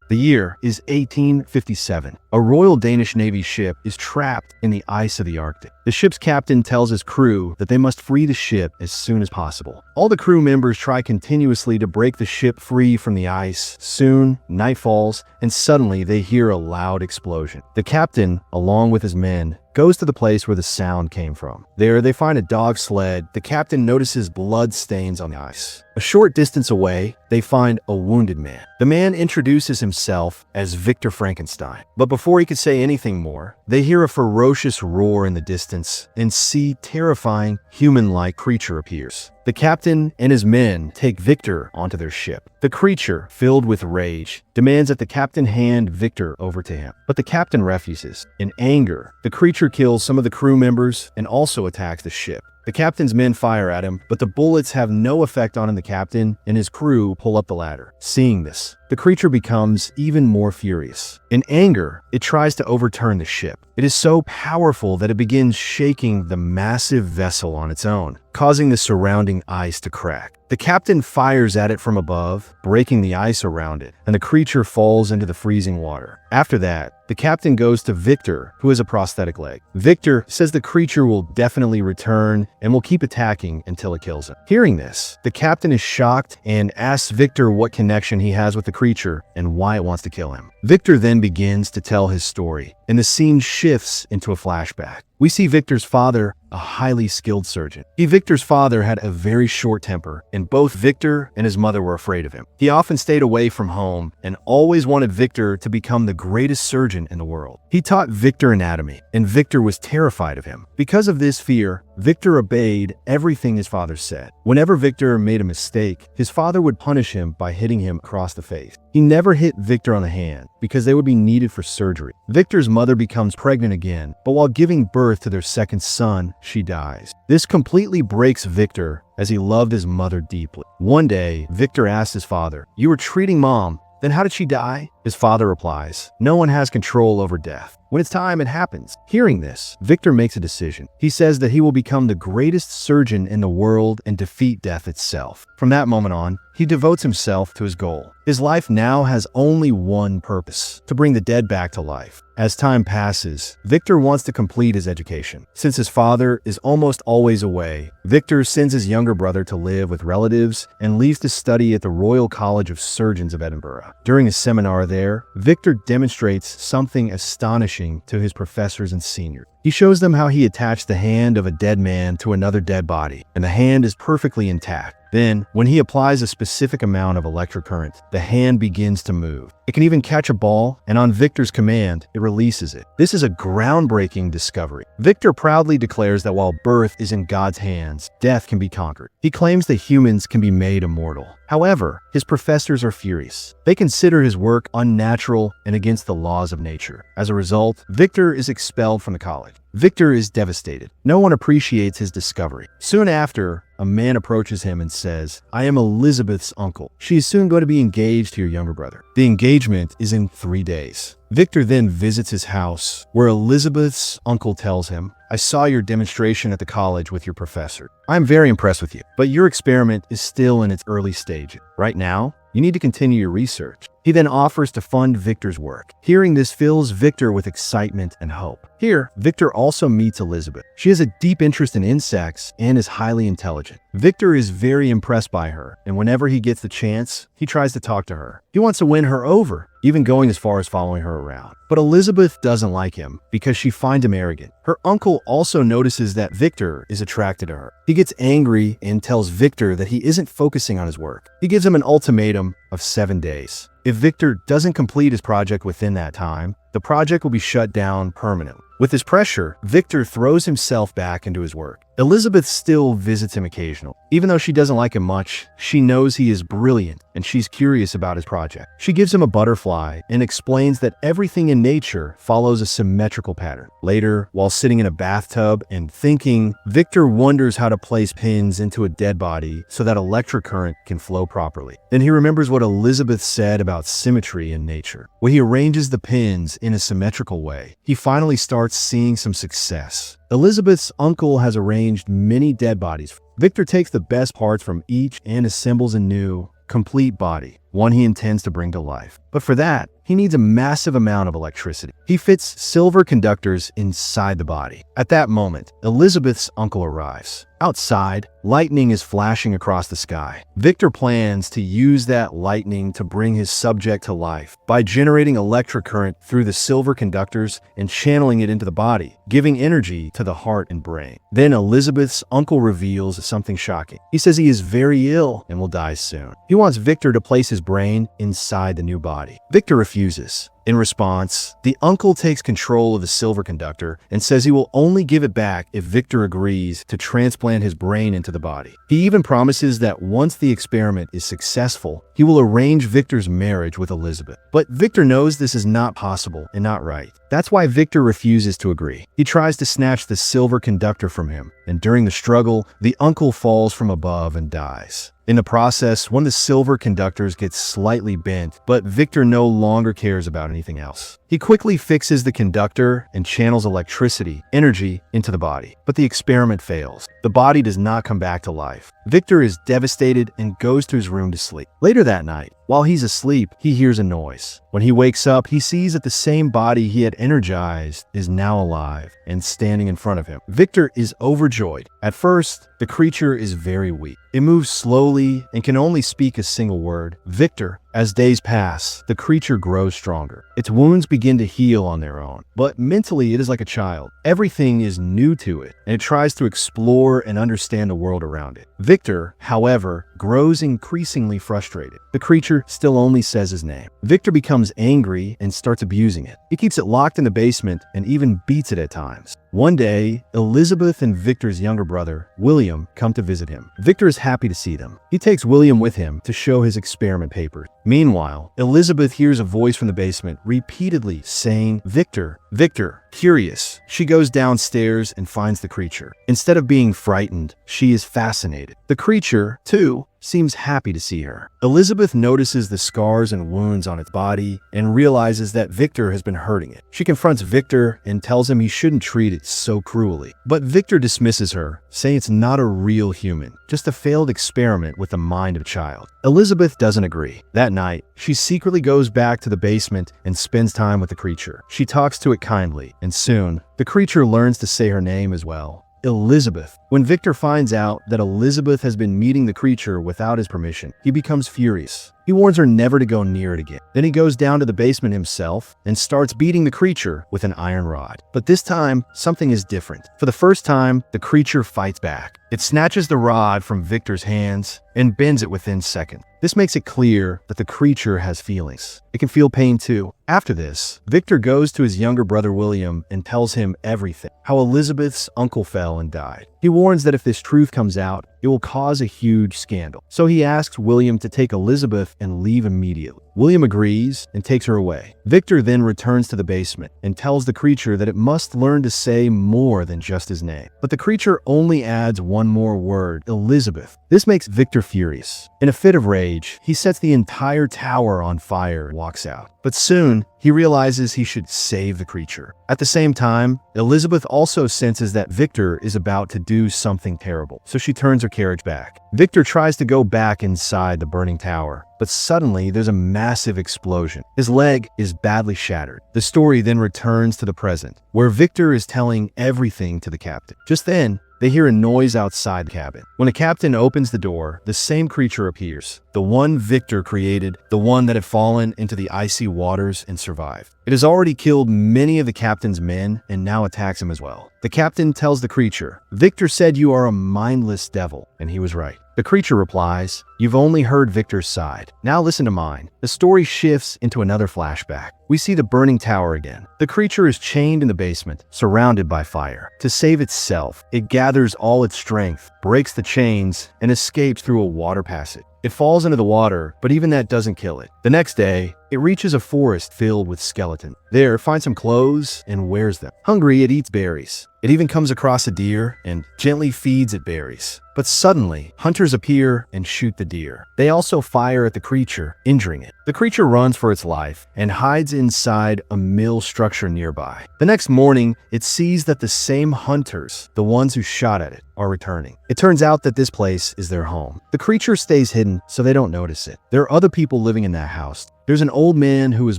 The year is 1857. A Royal Danish Navy ship is trapped in the ice of the Arctic. The ship's captain tells his crew that they must free the ship as soon as possible. All the crew members try continuously to break the ship free from the ice. Soon, night falls, and suddenly they hear a loud explosion. The captain, along with his men, goes to the place where the sound came from. There, they find a dog sled. The captain notices blood stains on the ice. A short distance away, they find a wounded man. The man introduces himself as Victor Frankenstein. But before he could say anything more, they hear a ferocious roar in the distance and see terrifying, human-like creature appears. The captain and his men take Victor onto their ship. The creature, filled with rage, demands that the captain hand Victor over to him. But the captain refuses. In anger, the creature kills some of the crew members and also attacks the ship. The captain's men fire at him, but the bullets have no effect on the captain, and his crew pull up the ladder. Seeing this, the creature becomes even more furious. In anger, it tries to overturn the ship. It is so powerful that it begins shaking the massive vessel on its own, causing the surrounding ice to crack. The captain fires at it from above, breaking the ice around it, and the creature falls into the freezing water. After that, the captain goes to Victor, who has a prosthetic leg. Victor says the creature will definitely return and will keep attacking until it kills him. Hearing this, the captain is shocked and asks Victor what connection he has with the creature and why it wants to kill him. Victor then begins to tell his story, and the scene shifts into a flashback. We see Victor's father, a highly skilled surgeon. Victor's father had a very short temper, and both Victor and his mother were afraid of him. He often stayed away from home and always wanted Victor to become the greatest surgeon in the world. He taught Victor anatomy, and Victor was terrified of him. Because of this fear, Victor obeyed everything his father said. Whenever Victor made a mistake, his father would punish him by hitting him across the face. He never hit Victor on the hand because they would be needed for surgery. Victor's mother becomes pregnant again, but while giving birth to their second son, she dies. This completely breaks Victor, as he loved his mother deeply. One day, Victor asks his father, "You were treating Mom, then how did she die?" His father replies, "No one has control over death. When it's time, it happens." Hearing this, Victor makes a decision. He says that he will become the greatest surgeon in the world and defeat death itself. From that moment on, he devotes himself to his goal. His life now has only one purpose: to bring the dead back to life. As time passes, Victor wants to complete his education. Since his father is almost always away, Victor sends his younger brother to live with relatives and leaves to study at the Royal College of Surgeons of Edinburgh. During a seminar there, Victor demonstrates something astonishing to his professors and seniors. He shows them how he attached the hand of a dead man to another dead body, and the hand is perfectly intact. Then, when he applies a specific amount of electric current, the hand begins to move. It can even catch a ball, and on Victor's command, it releases it. This is a groundbreaking discovery. Victor proudly declares that while birth is in God's hands, death can be conquered. He claims that humans can be made immortal. However, his professors are furious. They consider his work unnatural and against the laws of nature. As a result, Victor is expelled from the college. Victor is devastated. No one appreciates his discovery. Soon after, a man approaches him and says, "I am Elizabeth's uncle. She is soon going to be engaged to your younger brother. The engagement is in 3 days." Victor then visits his house, where Elizabeth's uncle tells him, "I saw your demonstration at the college with your professor. I'm very impressed with you, but your experiment is still in its early stages. Right now, you need to continue your research." He then offers to fund Victor's work. Hearing this fills Victor with excitement and hope. Here, Victor also meets Elizabeth. She has a deep interest in insects and is highly intelligent. Victor is very impressed by her, and whenever he gets the chance, he tries to talk to her. He wants to win her over, even going as far as following her around. But Elizabeth doesn't like him because she finds him arrogant. Her uncle also notices that Victor is attracted to her. He gets angry and tells Victor that he isn't focusing on his work. He gives him an ultimatum of 7 days. If Victor doesn't complete his project within that time, the project will be shut down permanently. With this pressure, Victor throws himself back into his work. Elizabeth still visits him occasionally. Even though she doesn't like him much, she knows he is brilliant and she's curious about his project. She gives him a butterfly and explains that everything in nature follows a symmetrical pattern. Later, while sitting in a bathtub and thinking, Victor wonders how to place pins into a dead body so that electric current can flow properly. Then he remembers what Elizabeth said about symmetry in nature. When he arranges the pins in a symmetrical way, he finally starts seeing some success. Elizabeth's uncle has arranged many dead bodies. Victor takes the best parts from each and assembles a new, complete body. one he intends to bring to life. But for that, he needs a massive amount of electricity. He fits silver conductors inside the body. At that moment, Elizabeth's uncle arrives. Outside, lightning is flashing across the sky. Victor plans to use that lightning to bring his subject to life by generating electric current through the silver conductors and channeling it into the body, giving energy to the heart and brain. Then Elizabeth's uncle reveals something shocking. He says he is very ill and will die soon. He wants Victor to place his brain inside the new body. Victor refuses. In response, the uncle takes control of the silver conductor and says he will only give it back if Victor agrees to transplant his brain into the body. He even promises that once the experiment is successful, he will arrange Victor's marriage with Elizabeth. But Victor knows this is not possible and not right. That's why Victor refuses to agree. He tries to snatch the silver conductor from him, and during the struggle, the uncle falls from above and dies. In the process, one of the silver conductors gets slightly bent, but Victor no longer cares about anything else. He quickly fixes the conductor and channels electricity, energy, into the body. But the experiment fails. The body does not come back to life. Victor is devastated and goes to his room to sleep. Later that night, while he's asleep, he hears a noise. When he wakes up, he sees that the same body he had energized is now alive and standing in front of him. Victor is overjoyed. At first, the creature is very weak. It moves slowly and can only speak a single word, Victor. As days pass, the creature grows stronger. Its wounds begin to heal on their own, but mentally it is like a child. Everything is new to it, and it tries to explore and understand the world around it. Victor, however, grows increasingly frustrated. The creature still only says his name. Victor becomes angry and starts abusing it. He keeps it locked in the basement and even beats it at times. One day, Elizabeth and Victor's younger brother, William, come to visit him. Victor is happy to see them. He takes William with him to show his experiment papers. Meanwhile, Elizabeth hears a voice from the basement repeatedly saying, "Victor, Victor." Curious, she goes downstairs and finds the creature. Instead of being frightened, she is fascinated. The creature, too, seems happy to see her. Elizabeth notices the scars and wounds on its body and realizes that Victor has been hurting it. She confronts Victor and tells him he shouldn't treat it so cruelly. But Victor dismisses her, saying it's not a real human, just a failed experiment with the mind of a child. Elizabeth doesn't agree. That night, she secretly goes back to the basement and spends time with the creature. She talks to it kindly, and soon, the creature learns to say her name as well. Elizabeth. When Victor finds out that Elizabeth has been meeting the creature without his permission, he becomes furious. He warns her never to go near it again. Then he goes down to the basement himself and starts beating the creature with an iron rod. But this time, something is different. For the first time, the creature fights back. It snatches the rod from Victor's hands and bends it within seconds. This makes it clear that the creature has feelings. It can feel pain too. After this, Victor goes to his younger brother William and tells him everything, how Elizabeth's uncle fell and died. He warns that if this truth comes out, it will cause a huge scandal. So he asks William to take Elizabeth and leave immediately. William agrees and takes her away. Victor then returns to the basement and tells the creature that it must learn to say more than just his name. But the creature only adds one more word, Elizabeth. This makes Victor furious. In a fit of rage, he sets the entire tower on fire and walks out. But soon, he realizes he should save the creature. At the same time, Elizabeth also senses that Victor is about to do something terrible, so she turns her carriage back. Victor tries to go back inside the burning tower, but suddenly there's a massive explosion. His leg is badly shattered. The story then returns to the present, where Victor is telling everything to the captain. Just then, they hear a noise outside the cabin. When the captain opens the door, the same creature appears. The one Victor created, the one that had fallen into the icy waters and survived. It has already killed many of the captain's men and now attacks him as well. The captain tells the creature, "Victor said you are a mindless devil," and he was right. The creature replies, "You've only heard Victor's side. Now listen to mine." The story shifts into another flashback. We see the burning tower again. The creature is chained in the basement, surrounded by fire. To save itself, it gathers all its strength, breaks the chains, and escapes through a water passage. It falls into the water, but even that doesn't kill it. The next day, It reaches a forest filled with skeletons. There, it finds some clothes and wears them. Hungry, it eats berries. It even comes across a deer and gently feeds it berries. But suddenly, hunters appear and shoot the deer. They also fire at the creature, injuring it. The creature runs for its life and hides inside a mill structure nearby. The next morning, it sees that the same hunters, the ones who shot at it, are returning. It turns out that this place is their home. The creature stays hidden so they don't notice it. There are other people living in that house. There's an old man who is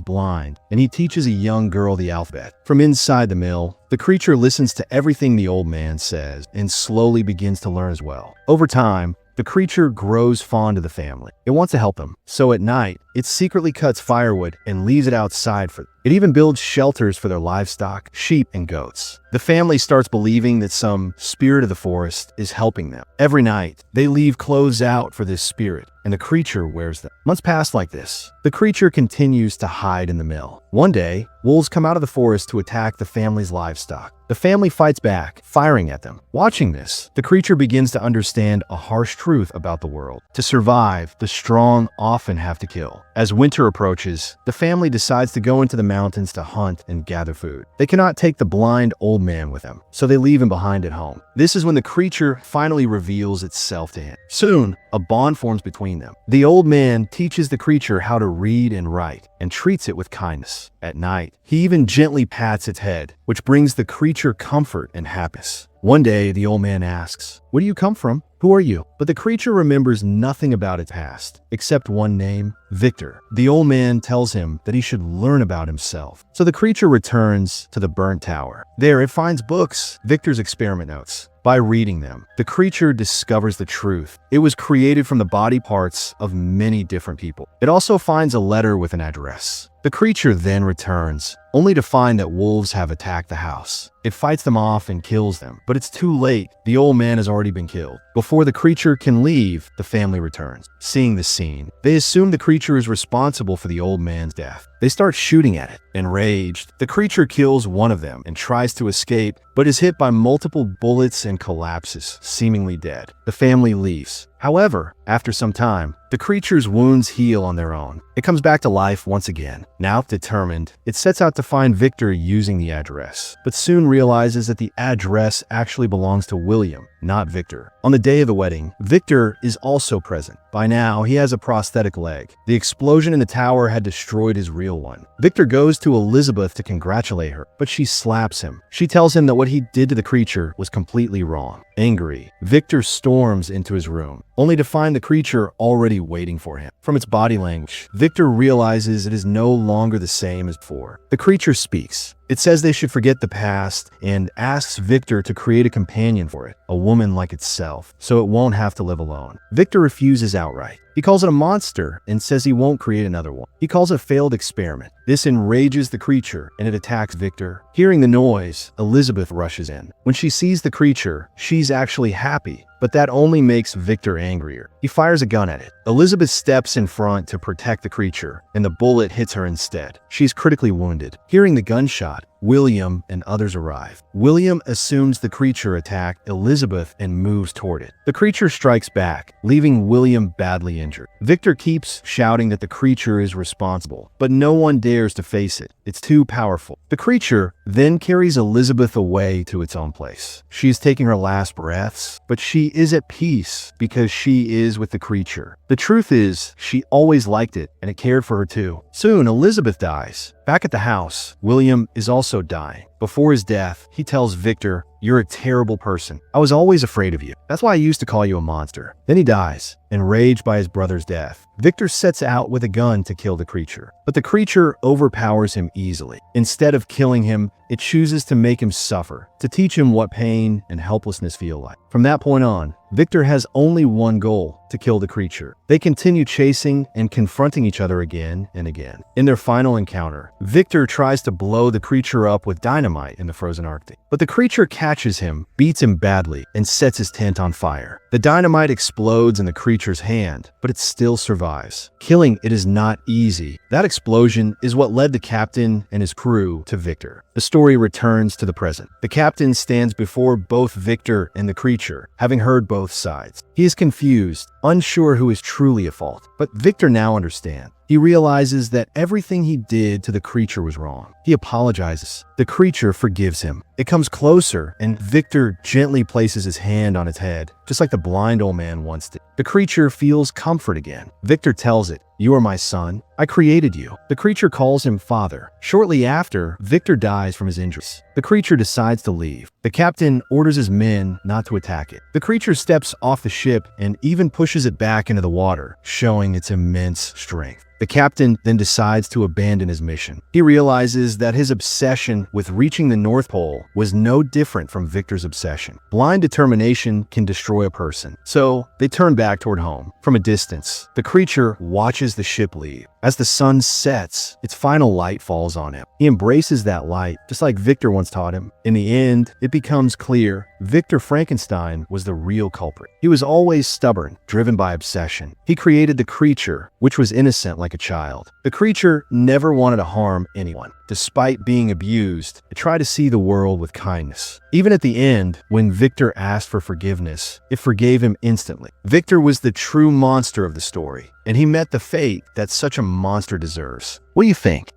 blind, and he teaches a young girl the alphabet. From inside the mill, the creature listens to everything the old man says and slowly begins to learn as well. Over time, the creature grows fond of the family. It wants to help them, so at night, it secretly cuts firewood and leaves it outside for them. It even builds shelters for their livestock, sheep and goats. The family starts believing that some spirit of the forest is helping them. Every night, they leave clothes out for this spirit, and the creature wears them. Months pass like this. The creature continues to hide in the mill. One day, wolves come out of the forest to attack the family's livestock. The family fights back, firing at them. Watching this, the creature begins to understand a harsh truth about the world. To survive, the strong often have to kill. As winter approaches, the family decides to go into the mountains to hunt and gather food. They cannot take the blind old man with them, so they leave him behind at home. This is when the creature finally reveals itself to him. Soon, a bond forms between them. The old man teaches the creature how to read and write and treats it with kindness. At night, he even gently pats its head, which brings the creature comfort and happiness. One day, the old man asks, "Where do you come from? Who are you?" But the creature remembers nothing about its past, except one name, Victor. The old man tells him that he should learn about himself. So the creature returns to the burnt tower. There, it finds books, Victor's experiment notes. By reading them, the creature discovers the truth. It was created from the body parts of many different people. It also finds a letter with an address. The creature then returns, only to find that wolves have attacked the house. It fights them off and kills them, but it's too late. The old man has already been killed. Before the creature can leave, the family returns. Seeing the scene, they assume the creature is responsible for the old man's death. They start shooting at it. Enraged, the creature kills one of them and tries to escape, but is hit by multiple bullets and collapses, seemingly dead. The family leaves. However, after some time, the creature's wounds heal on their own. It comes back to life once again. Now determined, it sets out to find Victor using the address, but soon realizes that the address actually belongs to William, not Victor. On the day of the wedding, Victor is also present. By now, he has a prosthetic leg. The explosion in the tower had destroyed his real one. Victor goes to Elizabeth to congratulate her, but she slaps him. She tells him that what he did to the creature was completely wrong. Angry, Victor storms into his room, only to find the creature already waiting for him. From its body language, Victor realizes it is no longer the same as before. The creature speaks. It says they should forget the past and asks Victor to create a companion for it, a woman like itself, so it won't have to live alone. Victor refuses outright. He calls it a monster and says he won't create another one. He calls it a failed experiment. This enrages the creature and it attacks Victor. Hearing the noise, Elizabeth rushes in. When she sees the creature, she's actually happy, but that only makes Victor angrier. He fires a gun at it. Elizabeth steps in front to protect the creature, and the bullet hits her instead. She's critically wounded. Hearing the gunshot, William and others arrive. William assumes the creature attacked Elizabeth and moves toward it. The creature strikes back, leaving William badly injured. Victor keeps shouting that the creature is responsible, but no one dares to face it. It's too powerful. The creature then carries Elizabeth away to its own place. She is taking her last breaths, but she is at peace because she is with the creature. The truth is, she always liked it and it cared for her too. Soon, Elizabeth dies. Back at the house, William is also dying. Before his death, he tells Victor, "You're a terrible person. I was always afraid of you. That's why I used to call you a monster." Then he dies, enraged by his brother's death. Victor sets out with a gun to kill the creature, but the creature overpowers him easily. Instead of killing him, it chooses to make him suffer, to teach him what pain and helplessness feel like. From that point on, Victor has only one goal: to kill the creature. They continue chasing and confronting each other again and again. In their final encounter, Victor tries to blow the creature up with dynamite in the frozen Arctic, but the creature catches him, beats him badly, and sets his tent on fire. The dynamite explodes in the creature's hand, but it still survives. Killing it is not easy. That explosion is what led the captain and his crew to Victor. The story returns to the present. The captain stands before both Victor and the creature, having heard both sides. He is confused, unsure who is truly at fault. But Victor now understands. He realizes that everything he did to the creature was wrong. He apologizes. The creature forgives him. It comes closer, and Victor gently places his hand on its head, just like the blind old man once did. The creature feels comfort again. Victor tells it, "You are my son. I created you." The creature calls him father. Shortly after, Victor dies from his injuries. The creature decides to leave. The captain orders his men not to attack it. The creature steps off the ship and even pushes it back into the water, showing its immense strength. The captain then decides to abandon his mission. He realizes that his obsession with reaching the North Pole was no different from Victor's obsession. Blind determination can destroy a person. So they turn back toward home. From a distance, the creature watches the ship leave. As the sun sets, its final light falls on him. He embraces that light, just like Victor once taught him. In the end, it becomes clear Victor Frankenstein was the real culprit. He was always stubborn, driven by obsession. He created the creature, which was innocent like a child. The creature never wanted to harm anyone. Despite being abused, it tried to see the world with kindness. Even at the end, when Victor asked for forgiveness, it forgave him instantly. Victor was the true monster of the story, and he met the fate that such a monster deserves. What do you think?